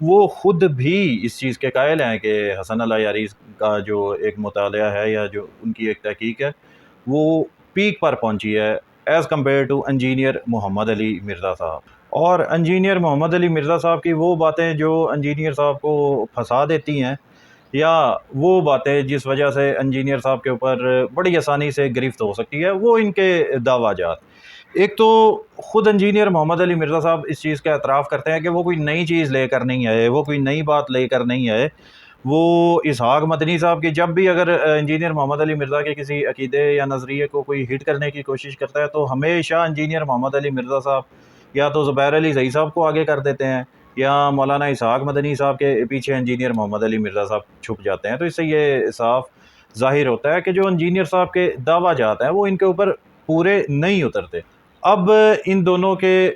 وہ خود بھی اس چیز کے قائل ہیں کہ حسن اللہ یاری کا جو ایک مطالعہ ہے یا جو ان کی ایک تحقیق ہے وہ پیک پر پہنچی ہے ایز کمپیئر ٹو انجینئر محمد علی مرزا صاحب. اور انجینئر محمد علی مرزا صاحب کی وہ باتیں جو انجینئر صاحب کو پھنسا دیتی ہیں، یا وہ باتیں جس وجہ سے انجینئر صاحب کے اوپر بڑی آسانی سے گرفت ہو سکتی ہے، وہ ان کے دعویٰ جات. ایک تو خود انجینئر محمد علی مرزا صاحب اس چیز کا اعتراف کرتے ہیں کہ وہ کوئی نئی چیز لے کر نہیں آئے، وہ کوئی نئی بات لے کر نہیں آئے. وہ اسحاق مدنی صاحب کی جب بھی اگر انجینئر محمد علی مرزا کے کسی عقیدے یا نظریے کو کوئی ہٹ کرنے کی کوشش کرتا ہے تو ہمیشہ انجینئر محمد علی مرزا صاحب یا تو زبیر علی زئی صاحب کو آگے کر دیتے ہیں، یا مولانا اسحاق مدنی صاحب کے پیچھے انجینئر محمد علی مرزا صاحب چھپ جاتے ہیں. تو اس سے یہ صاف ظاہر ہوتا ہے کہ جو انجینئر صاحب کے دعویٰ جات ہیں وہ ان کے اوپر پورے نہیں اترتے. اب ان دونوں کے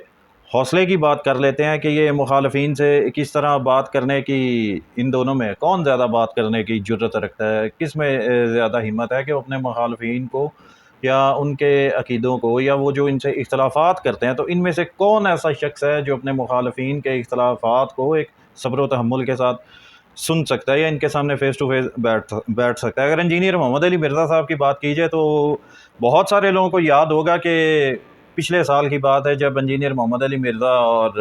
حوصلے کی بات کر لیتے ہیں کہ یہ مخالفین سے کس طرح بات کرنے کی، ان دونوں میں کون زیادہ بات کرنے کی جرت رکھتا ہے، کس میں زیادہ ہمت ہے کہ وہ اپنے مخالفین کو یا ان کے عقیدوں کو یا وہ جو ان سے اختلافات کرتے ہیں، تو ان میں سے کون ایسا شخص ہے جو اپنے مخالفین کے اختلافات کو ایک صبر و تحمل کے ساتھ سن سکتا ہے یا ان کے سامنے فیس ٹو فیس بیٹھ سکتا ہے. اگر انجینئر محمد علی مرزا صاحب کی بات کی جائے تو بہت سارے لوگوں کو یاد ہوگا کہ پچھلے سال کی بات ہے جب انجینئر محمد علی مرزا اور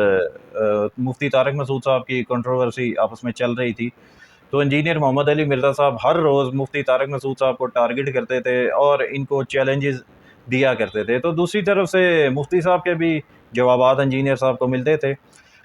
مفتی طارق مسعود صاحب کی کنٹروورسی آپس میں چل رہی تھی، تو انجینئر محمد علی مرزا صاحب ہر روز مفتی طارق مسعود صاحب کو ٹارگٹ کرتے تھے اور ان کو چیلنجز دیا کرتے تھے. تو دوسری طرف سے مفتی صاحب کے بھی جوابات انجینئر صاحب کو ملتے تھے.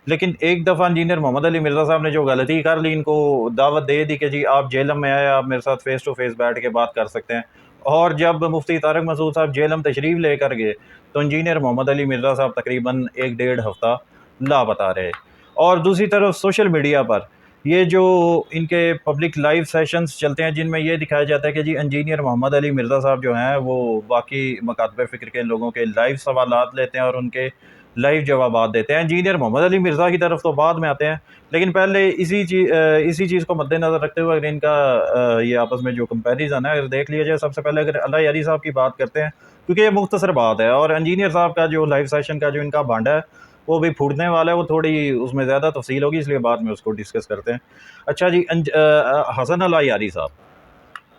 لیکن ایک دفعہ انجینئر محمد علی مرزا صاحب نے جو غلطی کر لی، ان کو دعوت دے دی کہ جی آپ جیلم میں آئے، آپ میرے ساتھ فیس ٹو فیس بیٹھ کے بات کر سکتے ہیں. اور جب مفتی طارق مسعود صاحب جیلم تشریف لے کر گئے تو انجینئر محمد علی مرزا صاحب تقریباً 1-1.5 ہفتہ لاپتہ رہے. اور دوسری طرف سوشل میڈیا پر یہ جو ان کے پبلک لائیو سیشنز چلتے ہیں جن میں یہ دکھایا جاتا ہے کہ جی انجینئر محمد علی مرزا صاحب جو ہیں وہ باقی مکاتب فکر کے لوگوں کے لائیو سوالات لیتے ہیں اور ان کے لائیو جوابات دیتے ہیں. انجینئر محمد علی مرزا کی طرف تو بعد میں آتے ہیں، لیکن پہلے اسی چیز کو مد نظر رکھتے ہوئے اگر ان کا یہ آپس میں جو کمپیریزن ہے اگر دیکھ لیا جائے، سب سے پہلے اگر اللہ یاری صاحب کی بات کرتے ہیں کیونکہ یہ مختصر بات ہے، اور انجینئر صاحب کا جو لائیو سیشن کا جو ان کا بھانڈا ہے وہ بھی پھوٹنے والا ہے، وہ تھوڑی اس میں زیادہ تفصیل ہوگی، اس لیے بعد میں اس کو ڈسکس کرتے ہیں. اچھا جی، حسن اللہ یاری صاحب،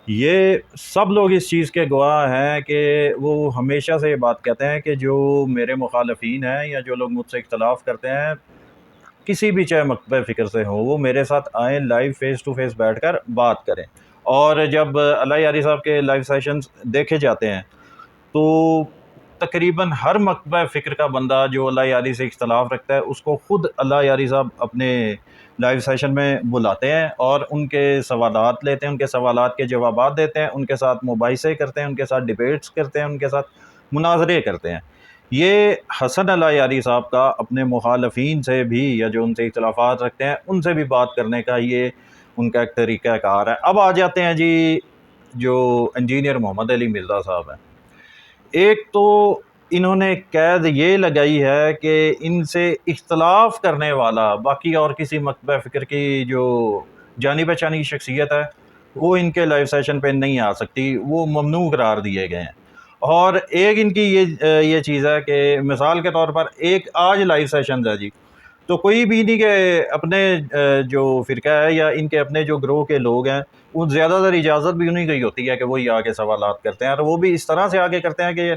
یہ سب لوگ اس چیز کے گواہ ہیں کہ وہ ہمیشہ سے یہ بات کہتے ہیں کہ جو میرے مخالفین ہیں یا جو لوگ مجھ سے اختلاف کرتے ہیں کسی بھی چاہے مکتبہ فکر سے ہوں، وہ میرے ساتھ آئیں، لائیو فیس ٹو فیس بیٹھ کر بات کریں. اور جب اللہ یاری صاحب کے لائیو سیشنز دیکھے جاتے ہیں تو تقریباً ہر مکتبہ فکر کا بندہ جو اللہ یاری سے اختلاف رکھتا ہے اس کو خود اللہ یاری صاحب اپنے لائیو سیشن میں بلاتے ہیں اور ان کے سوالات لیتے ہیں، ان کے سوالات کے جوابات دیتے ہیں، ان کے ساتھ مباحثے کرتے ہیں، ان کے ساتھ ڈیبیٹس کرتے ہیں، ان کے ساتھ مناظرے کرتے ہیں. یہ حسن اللہ یاری صاحب کا اپنے مخالفین سے بھی یا جو ان سے اختلافات رکھتے ہیں ان سے بھی بات کرنے کا یہ ان کا ایک طریقہ کار ہے. اب آ جاتے ہیں جی جو انجینئر محمد علی مرزا صاحب ہیں. ایک تو انہوں نے قید یہ لگائی ہے کہ ان سے اختلاف کرنے والا باقی اور کسی مکتبہ فکر کی جو جانی پہچانی شخصیت ہے وہ ان کے لائیو سیشن پہ نہیں آ سکتی، وہ ممنوع قرار دیے گئے ہیں. اور ایک ان کی یہ چیز ہے کہ مثال کے طور پر ایک آج لائیو سیشنز ہے جی، تو کوئی بھی نہیں کہ اپنے جو فرقہ ہے یا ان کے اپنے جو گروہ کے لوگ ہیں وہ زیادہ تر اجازت بھی انہیں کی ہوتی ہے کہ وہی آگے سوالات کرتے ہیں، اور وہ بھی اس طرح سے آگے کرتے ہیں کہ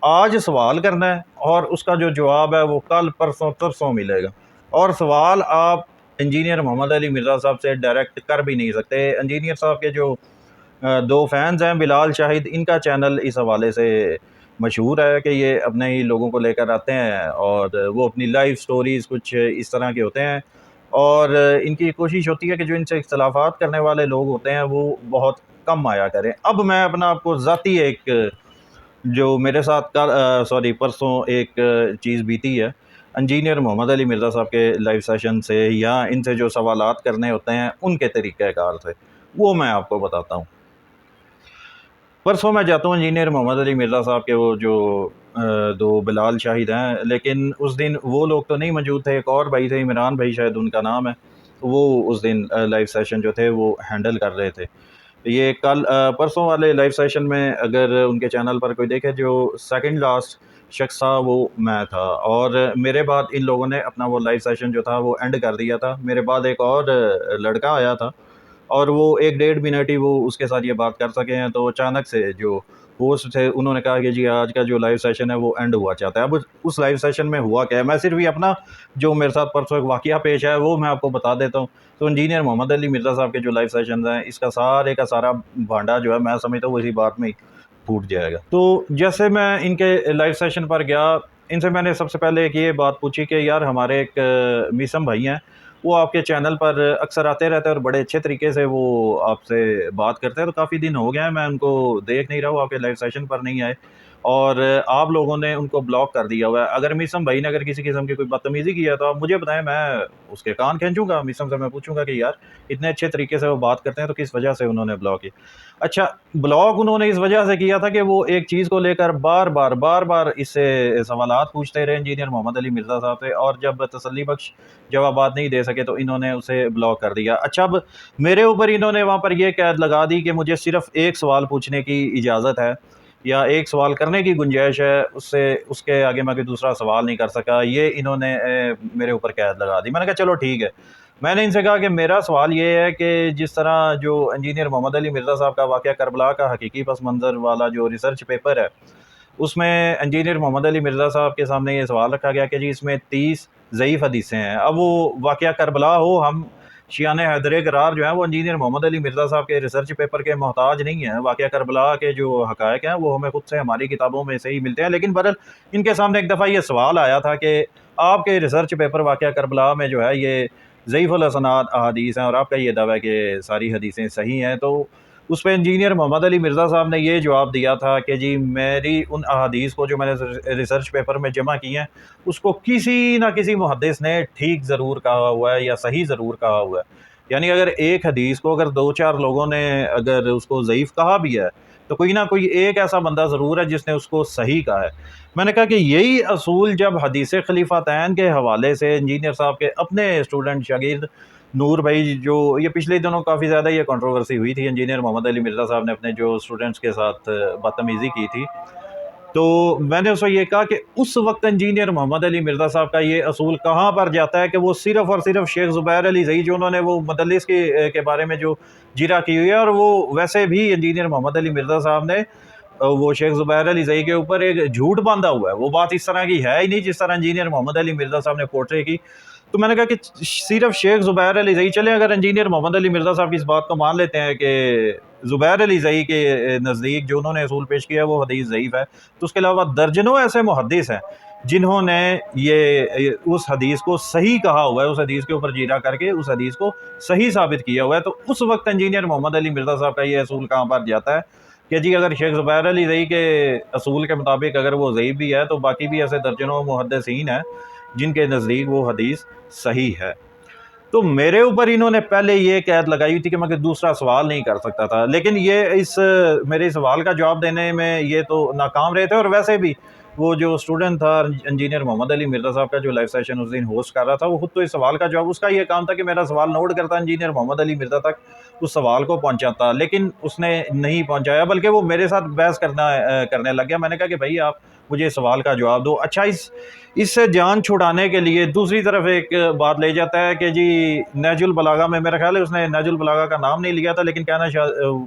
آج سوال کرنا ہے اور اس کا جو جواب ہے وہ کل پرسوں ترسوں ملے گا. اور سوال آپ انجینئر محمد علی مرزا صاحب سے ڈائریکٹ کر بھی نہیں سکتے. انجینئر صاحب کے جو 2 فینز ہیں بلال شاہد، ان کا چینل اس حوالے سے مشہور ہے کہ یہ اپنے ہی لوگوں کو لے کر آتے ہیں اور وہ اپنی لائف سٹوریز کچھ اس طرح کے ہوتے ہیں، اور ان کی کوشش ہوتی ہے کہ جو ان سے اختلافات کرنے والے لوگ ہوتے ہیں وہ بہت کم آیا کریں. اب میں اپنا آپ کو ذاتی ایک جو میرے ساتھ پرسوں ایک چیز بیتی ہے انجینئر محمد علی مرزا صاحب کے لائیو سیشن سے یا ان سے جو سوالات کرنے ہوتے ہیں ان کے طریقہ کار سے، وہ میں آپ کو بتاتا ہوں. پرسوں میں جاتا ہوں انجینئر محمد علی مرزا صاحب کے وہ جو 2 بلال شاہد ہیں، لیکن اس دن وہ لوگ تو نہیں موجود تھے، ایک اور بھائی تھے، عمران بھائی شاید ان کا نام ہے، وہ اس دن لائیو سیشن جو تھے وہ ہینڈل کر رہے تھے. یہ پرسوں والے لائیو سیشن میں اگر ان کے چینل پر کوئی دیکھے جو سیکنڈ لاسٹ شخص تھا وہ میں تھا، اور میرے بعد ان لوگوں نے اپنا وہ لائیو سیشن جو تھا وہ اینڈ کر دیا تھا۔ میرے بعد ایک اور لڑکا آیا تھا، اور وہ 1-1.5 منٹ ہی وہ اس کے ساتھ یہ بات کر سکے ہیں، تو اچانک سے جو ہوسٹ تھے انہوں نے کہا کہ جی آج کا جو لائیو سیشن ہے وہ اینڈ ہوا چاہتا ہے۔ اب اس لائیو سیشن میں ہوا کیا ہے، میں صرف یہ اپنا جو میرے ساتھ پرسوں ایک واقعہ پیش ہے وہ میں آپ کو بتا دیتا ہوں۔ تو انجینئر محمد علی مرزا صاحب کے جو لائیو سیشنز ہیں، اس کا سارے کا سارا بھانڈا جو ہے میں سمجھتا ہوں اسی بات میں ہی پھوٹ جائے گا۔ تو جیسے میں ان کے لائیو سیشن پر گیا، ان سے میں نے سب سے پہلے ایک یہ بات پوچھی کہ یار ہمارے ایک میسم بھائی ہیں، وہ آپ کے چینل پر اکثر آتے رہتے ہیں اور بڑے اچھے طریقے سے وہ آپ سے بات کرتے ہیں، تو کافی دن ہو گئے ہیں میں ان کو دیکھ نہیں رہا ہوں، آپ کے لائیو سیشن پر نہیں آئے اور آپ لوگوں نے ان کو بلاک کر دیا ہوا ہے۔ اگر میسم بھائی نے اگر کسی قسم کی کوئی بدتمیزی کی ہے تو آپ مجھے بتائیں، میں اس کے کان کھینچوں گا، میسم سے میں پوچھوں گا کہ یار اتنے اچھے طریقے سے وہ بات کرتے ہیں تو کس وجہ سے انہوں نے بلاک کیا۔ اچھا، بلاک انہوں نے اس وجہ سے کیا تھا کہ وہ ایک چیز کو لے کر بار بار اس سے سوالات پوچھتے رہے انجینئر محمد علی مرزا صاحب سے، اور جب تسلی بخش جوابات نہیں دے سکے تو انہوں نے اسے بلاک کر دیا۔ اچھا، اب میرے اوپر انہوں نے وہاں پر یہ قید لگا دی کہ مجھے صرف ایک سوال پوچھنے کی اجازت ہے یا ایک سوال کرنے کی گنجائش ہے، اس کے آگے میں کوئی دوسرا سوال نہیں کر سکا، یہ انہوں نے میرے اوپر قید لگا دی۔ میں نے کہا چلو ٹھیک ہے۔ میں نے ان سے کہا کہ میرا سوال یہ ہے کہ جس طرح جو انجینئر محمد علی مرزا صاحب کا واقعہ کربلا کا حقیقی پس منظر والا جو ریسرچ پیپر ہے، اس میں انجینئر محمد علی مرزا صاحب کے سامنے یہ سوال رکھا گیا کہ جی اس میں 30 ضعیف حدیثیں ہیں۔ اب وہ واقعہ کربلا ہو، ہم شیعان حیدر قرار جو ہیں وہ انجینئر محمد علی مرزا صاحب کے ریسرچ پیپر کے محتاج نہیں ہیں، واقعہ کربلا کے جو حقائق ہیں وہ ہمیں خود سے ہماری کتابوں میں سے ہی ملتے ہیں۔ لیکن بہرحال ان کے سامنے ایک دفعہ یہ سوال آیا تھا کہ آپ کے ریسرچ پیپر واقعہ کربلا میں جو ہے یہ ضعیف الاسناد احادیث ہیں اور آپ کا یہ دعویٰ ہے کہ ساری حدیثیں صحیح ہیں، تو اس پہ انجینئر محمد علی مرزا صاحب نے یہ جواب دیا تھا کہ جی میری ان احادیث کو جو میں نے ریسرچ پیپر میں جمع کی ہیں اس کو کسی نہ کسی محدث نے ٹھیک ضرور کہا ہوا ہے یا صحیح ضرور کہا ہوا ہے، یعنی اگر ایک حدیث کو اگر 2-4 لوگوں نے اگر اس کو ضعیف کہا بھی ہے تو کوئی نہ کوئی ایک ایسا بندہ ضرور ہے جس نے اس کو صحیح کہا ہے۔ میں نے کہا کہ یہی اصول جب حدیث خلیفتین کے حوالے سے انجینئر صاحب کے اپنے اسٹوڈنٹ شاگرد نور بھائی، جو یہ پچھلے دنوں کافی زیادہ یہ کنٹروورسی ہوئی تھی، انجینئر محمد علی مرزا صاحب نے اپنے جو اسٹوڈنٹس کے ساتھ بدتمیزی کی تھی، تو میں نے اس کو یہ کہا کہ اس وقت انجینئر محمد علی مرزا صاحب کا یہ اصول کہاں پر جاتا ہے کہ وہ صرف اور صرف شیخ زبیر علی زئی جو انہوں نے وہ مدلس کے بارے میں جو جرح کی ہوئی ہے، اور وہ ویسے بھی انجینئر محمد علی مرزا صاحب نے وہ شیخ زبیر علی زئی کے اوپر ایک جھوٹ باندھا ہوا ہے، وہ بات اس طرح کی ہے ہی نہیں جس طرح انجینئر محمد علی مرزا صاحب نے پورٹری کی۔ تو میں نے کہا کہ صرف شیخ زبیر علی زئی چلیں، اگر انجینئر محمد علی مرزا صاحب کی اس بات کو مان لیتے ہیں کہ زبیر علی زئی کے نزدیک جو انہوں نے اصول پیش کیا ہے وہ حدیث ضعیف ہے، تو اس کے علاوہ درجنوں ایسے محدث ہیں جنہوں نے یہ اس حدیث کو صحیح کہا ہوا ہے، اس حدیث کے اوپر جیرا کر کے اس حدیث کو صحیح ثابت کیا ہوا ہے۔ تو اس وقت انجینئر محمد علی مرزا صاحب کا یہ اصول کہاں پر جاتا ہے کہ جی اگر شیخ زبیر علی زئی کے اصول کے مطابق اگر وہ ضعیف بھی ہے تو باقی بھی ایسے درجنوں محدثین ہیں جن کے نزدیک وہ حدیث صحیح ہے۔ تو میرے اوپر انہوں نے پہلے یہ قید لگائی ہوئی تھی کہ میں کوئی دوسرا سوال نہیں کر سکتا تھا، لیکن یہ اس میرے سوال کا جواب دینے میں یہ تو ناکام رہے تھے، اور ویسے بھی وہ جو اسٹوڈنٹ تھا انجینئر محمد علی مرزا صاحب کا جو لائیو سیشن اس دن ہوسٹ کر رہا تھا، وہ خود تو اس سوال کا جواب، اس کا یہ کام تھا کہ میرا سوال نوٹ کرتا انجینئر محمد علی مرزا تک اس سوال کو پہنچاتا، لیکن اس نے نہیں پہنچایا بلکہ وہ میرے ساتھ بحث کرنے لگ گیا۔ میں نے کہا کہ بھائی آپ مجھے سوال کا جواب دو۔ اچھا، اس سے جان چھڑانے کے لیے دوسری طرف ایک بات لے جاتا ہے کہ جی نہج البلاغہ میں، میرا خیال ہے اس نے نہج البلاغہ کا نام نہیں لیا تھا، لیکن کہنا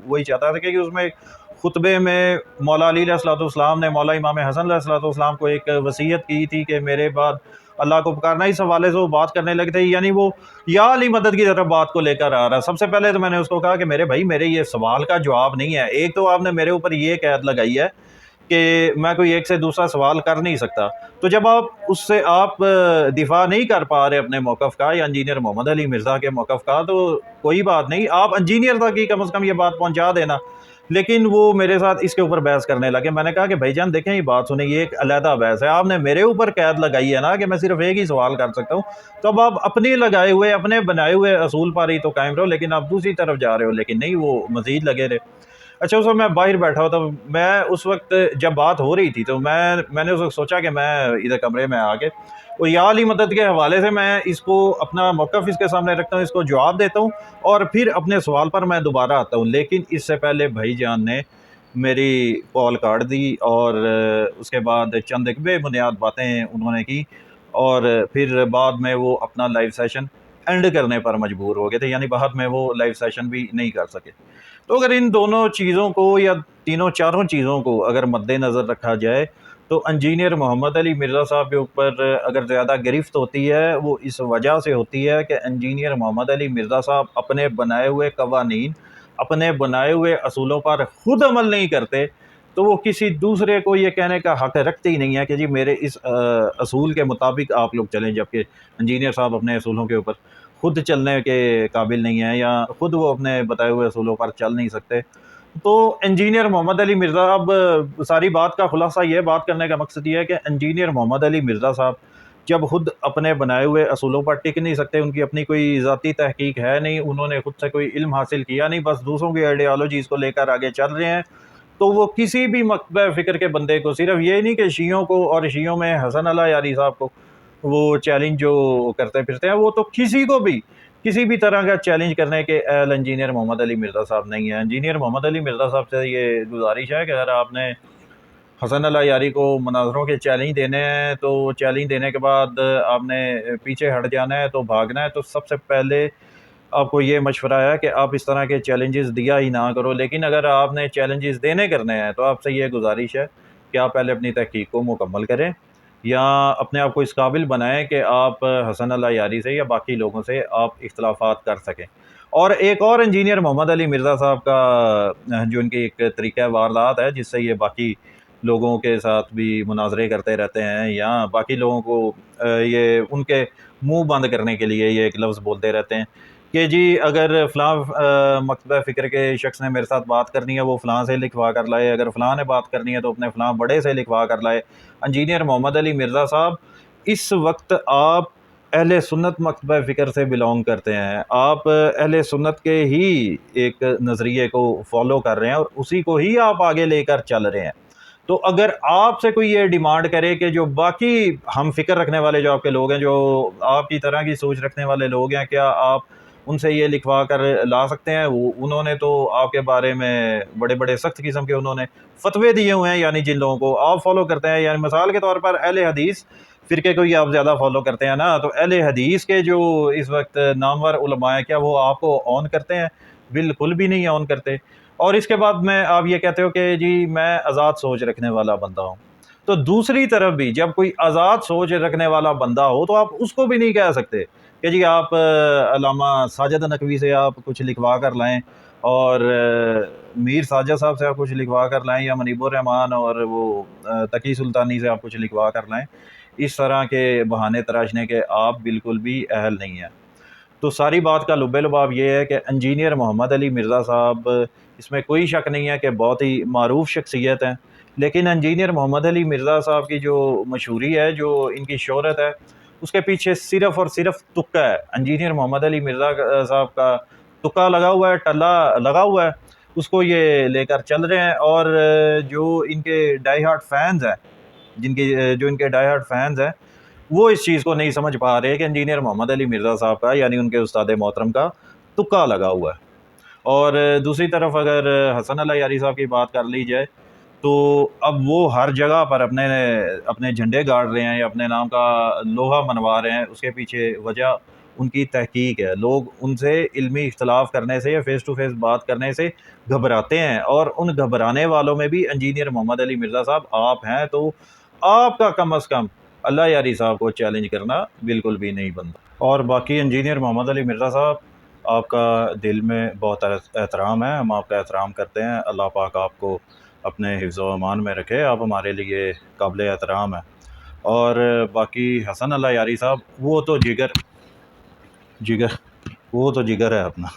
وہی چاہتا تھا کہ اس میں خطبے میں مولا علی علیہ الصلوۃ والسلام نے مولا امام حسن علیہ الصلوۃ والسلام کو ایک وصیت کی تھی کہ میرے بعد اللہ کو پکارنا، اس حوالے سے وہ بات کرنے لگے تھے، یعنی وہ یا علی مدد کی طرف بات کو لے کر آ رہا۔ سب سے پہلے تو میں نے اس کو کہا کہ میرے بھائی میرے یہ سوال کا جواب نہیں ہے، ایک تو آپ نے میرے اوپر یہ قید لگائی ہے کہ میں کوئی ایک سے دوسرا سوال کر نہیں سکتا، تو جب آپ اس سے آپ دفاع نہیں کر پا رہے اپنے موقف کا یا انجینئر محمد علی مرزا کے موقف کا، تو کوئی بات نہیں، آپ انجینئر تک ہی کم از کم یہ بات پہنچا دینا۔ لیکن وہ میرے ساتھ اس کے اوپر بحث کرنے لگے۔ میں نے کہا کہ بھائی جان دیکھیں یہ بات سنیں، یہ ایک علیحدہ بحث ہے، آپ نے میرے اوپر قید لگائی ہے نا کہ میں صرف ایک ہی سوال کر سکتا ہوں، تو اب آپ اپنے لگائے ہوئے اپنے بنائے ہوئے اصول پر ہی تو قائم رہو، لیکن آپ دوسری طرف جا رہے ہو، لیکن نہیں، وہ مزید لگے رہے۔ اچھا، اس وقت میں باہر بیٹھا ہوا تھا، میں اس وقت جب بات ہو رہی تھی تو میں نے اس وقت سوچا کہ میں ادھر کمرے میں آ کے وہ یا علی مدد کے حوالے سے میں اس کو اپنا موقف اس کے سامنے رکھتا ہوں، اس کو جواب دیتا ہوں اور پھر اپنے سوال پر میں دوبارہ آتا ہوں۔ لیکن اس سے پہلے بھائی جان نے میری کال کاٹ دی، اور اس کے بعد چند ایک بے بنیاد باتیں انہوں نے کی، اور پھر بعد میں وہ اپنا لائیو سیشن اینڈ کرنے پر مجبور ہو گئے تھے، یعنی بعد میں وہ لائیو سیشن بھی نہیں کر سکے۔ تو اگر ان دونوں چیزوں کو یا تینوں چاروں چیزوں کو اگر مد نظر رکھا جائے تو انجینئر محمد علی مرزا صاحب کے اوپر اگر زیادہ گرفت ہوتی ہے وہ اس وجہ سے ہوتی ہے کہ انجینئر محمد علی مرزا صاحب اپنے بنائے ہوئے قوانین، اپنے بنائے ہوئے اصولوں پر خود عمل نہیں کرتے، تو وہ کسی دوسرے کو یہ کہنے کا حق رکھتے ہی نہیں ہے کہ جی میرے اس اصول کے مطابق آپ لوگ چلیں، جبکہ انجینئر صاحب اپنے اصولوں کے اوپر خود چلنے کے قابل نہیں ہیں، یا خود وہ اپنے بتائے ہوئے اصولوں پر چل نہیں سکتے۔ تو انجینئر محمد علی مرزا، اب ساری بات کا خلاصہ یہ، بات کرنے کا مقصد یہ ہے کہ انجینئر محمد علی مرزا صاحب جب خود اپنے بنائے ہوئے اصولوں پر ٹک نہیں سکتے، ان کی اپنی کوئی ذاتی تحقیق ہے نہیں، انہوں نے خود سے کوئی علم حاصل کیا نہیں، بس دوسروں کی آئیڈیالوجیز کو لے کر آگے چل رہے ہیں، تو وہ کسی بھی مکتبہ فکر کے بندے کو، صرف یہ نہیں کہ شیعوں کو اور شیعوں میں حسن اللہ یاری صاحب کو وہ چیلنج جو کرتے پھرتے ہیں، وہ تو کسی کو بھی کسی بھی طرح کا چیلنج کرنے کے اہل انجینئر محمد علی مرزا صاحب نہیں ہے۔ انجینئر محمد علی مرزا صاحب سے یہ گزارش ہے کہ اگر آپ نے حسن اللہ یاری کو مناظروں کے چیلنج دینے ہیں تو چیلنج دینے کے بعد آپ نے پیچھے ہٹ جانا ہے، تو بھاگنا ہے، تو سب سے پہلے آپ کو یہ مشورہ ہے کہ آپ اس طرح کے چیلنجز دیا ہی نہ کرو، لیکن اگر آپ نے چیلنجز دینے کرنے ہیں تو آپ سے یہ گزارش ہے کہ آپ پہلے اپنی تحقیق کو مکمل کریں، یا اپنے آپ کو اس قابل بنائیں کہ آپ حسن اللہ یاری سے یا باقی لوگوں سے آپ اختلافات کر سکیں۔ اور ایک اور انجینئر محمد علی مرزا صاحب کا جو ان کی ایک طریقہ واردات ہے جس سے یہ باقی لوگوں کے ساتھ بھی مناظرے کرتے رہتے ہیں، یا باقی لوگوں کو یہ ان کے منہ بند کرنے کے لیے یہ ایک لفظ بولتے رہتے ہیں کہ جی اگر فلاں مکتبہ فکر کے شخص نے میرے ساتھ بات کرنی ہے وہ فلاں سے لکھوا کر لائے، اگر فلاں نے بات کرنی ہے تو اپنے فلاں بڑے سے لکھوا کر لائے۔ انجینئر محمد علی مرزا صاحب اس وقت آپ اہل سنت مکتبہ فکر سے بلونگ کرتے ہیں، آپ اہل سنت کے ہی ایک نظریے کو فالو کر رہے ہیں اور اسی کو ہی آپ آگے لے کر چل رہے ہیں۔ تو اگر آپ سے کوئی یہ ڈیمانڈ کرے کہ جو باقی ہم فکر رکھنے والے جو آپ کے لوگ ہیں، جو آپ کی طرح کی سوچ رکھنے والے لوگ ہیں، کیا آپ ان سے یہ لکھوا کر لا سکتے ہیں؟ انہوں نے تو آپ کے بارے میں بڑے بڑے سخت قسم کے انہوں نے فتوے دیے ہوئے ہیں، یعنی جن لوگوں کو آپ فالو کرتے ہیں، یعنی مثال کے طور پر اہل حدیث فرقے کو ہی آپ زیادہ فالو کرتے ہیں نا، تو اہل حدیث کے جو اس وقت نامور علماء ہیں، کیا وہ آپ کو آن کرتے ہیں؟ بالکل بھی نہیں آن کرتے۔ اور اس کے بعد میں آپ یہ کہتے ہو کہ جی میں آزاد سوچ رکھنے والا بندہ ہوں، تو دوسری طرف بھی جب کوئی آزاد سوچ رکھنے والا بندہ ہو تو آپ اس کو بھی نہیں کہہ سکتے کہ جی آپ علامہ ساجد نقوی سے آپ کچھ لکھوا کر لائیں، اور میر ساجد صاحب سے آپ کچھ لکھوا کر لائیں، یا منیب الرحمان اور وہ تقی سلطانی سے آپ کچھ لکھوا کر لائیں۔ اس طرح کے بہانے تراشنے کے آپ بالکل بھی اہل نہیں ہیں۔ تو ساری بات کا لب لباب یہ ہے کہ انجینئر محمد علی مرزا صاحب، اس میں کوئی شک نہیں ہے کہ بہت ہی معروف شخصیت ہیں، لیکن انجینئر محمد علی مرزا صاحب کی جو مشہوری ہے، جو ان کی شہرت ہے، اس کے پیچھے صرف اور صرف تکا ہے۔ انجینئر محمد علی مرزا صاحب کا تکا لگا ہوا ہے، ٹلا لگا ہوا ہے، اس کو یہ لے کر چل رہے ہیں، اور جو ان کے ڈائی ہارٹ فینز ہیں، جو ان کے ڈائی ہارٹ فینز ہیں، وہ اس چیز کو نہیں سمجھ پا رہے کہ انجینئر محمد علی مرزا صاحب کا، یعنی ان کے استاد محترم کا تکا لگا ہوا ہے۔ اور دوسری طرف اگر حسن اللہ یاری صاحب کی بات کر لی جائے تو اب وہ ہر جگہ پر اپنے جھنڈے گاڑ رہے ہیں، یا اپنے نام کا لوہا منوا رہے ہیں، اس کے پیچھے وجہ ان کی تحقیق ہے۔ لوگ ان سے علمی اختلاف کرنے سے یا فیس ٹو فیس بات کرنے سے گھبراتے ہیں، اور ان گھبرانے والوں میں بھی انجینئر محمد علی مرزا صاحب آپ ہیں، تو آپ کا کم از کم اللہ یاری صاحب کو چیلنج کرنا بالکل بھی نہیں بنتا۔ اور باقی انجینئر محمد علی مرزا صاحب، آپ کا دل میں بہت احترام ہے، ہم آپ کا احترام کرتے ہیں، اللہ پاک آپ کو اپنے حفظ و امان میں رکھے، آپ ہمارے لیے قابل احترام ہیں۔ اور باقی حسن اللہ یاری صاحب، وہ تو جگر وہ تو جگر ہے اپنا۔